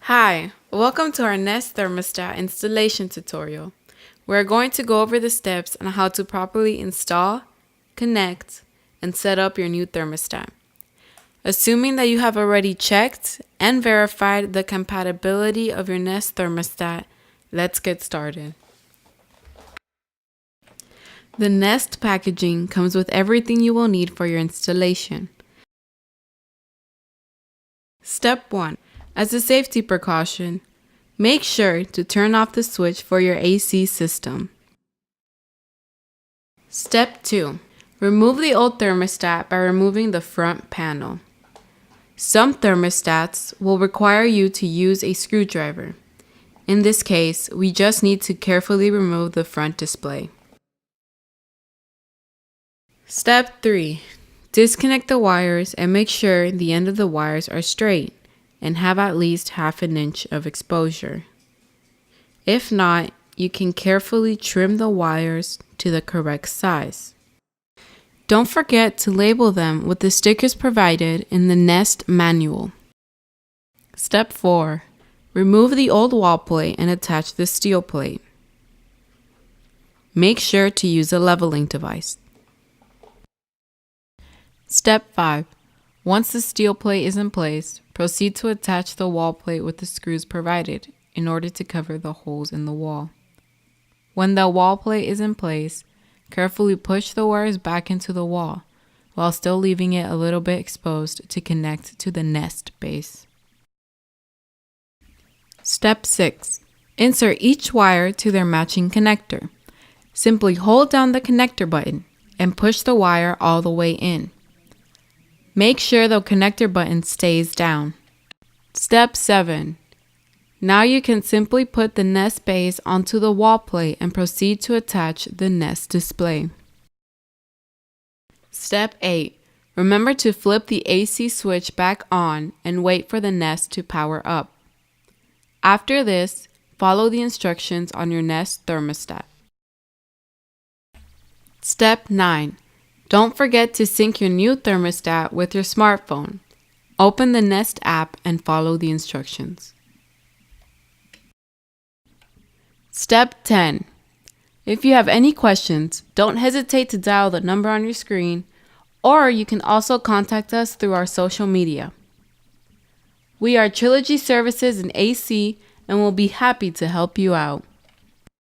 Hi, welcome to our Nest Thermostat installation tutorial. We're going to go over the steps on how to properly install, connect, and set up your new thermostat. Assuming that you have already checked and verified the compatibility of your Nest thermostat, let's get started. The Nest packaging comes with everything you will need for your installation. Step 1. As a safety precaution, make sure to turn off the switch for your AC system. Step 2. Remove the old thermostat by removing the front panel. Some thermostats will require you to use a screwdriver. In this case, we just need to carefully remove the front display. Step 3. Disconnect the wires and make sure the end of the wires are straight and have at least half an inch of exposure. If not, you can carefully trim the wires to the correct size. Don't forget to label them with the stickers provided in the Nest manual. Step 4. Remove the old wall plate and attach the steel plate. Make sure to use a leveling device. Step 5. Once the steel plate is in place, proceed to attach the wall plate with the screws provided in order to cover the holes in the wall. When the wall plate is in place, carefully push the wires back into the wall while still leaving it a little bit exposed to connect to the Nest base. Step 6. Insert each wire to their matching connector. Simply hold down the connector button and push the wire all the way in. Make sure the connector button stays down. Step 7. Now you can simply put the Nest base onto the wall plate and proceed to attach the Nest display. Step 8. Remember to flip the AC switch back on and wait for the Nest to power up. After this, follow the instructions on your Nest thermostat. Step 9. Don't forget to sync your new thermostat with your smartphone. Open the Nest app and follow the instructions. Step 10. If you have any questions, don't hesitate to dial the number on your screen, or you can also contact us through our social media. We are Trilogy Services in AC and will be happy to help you out.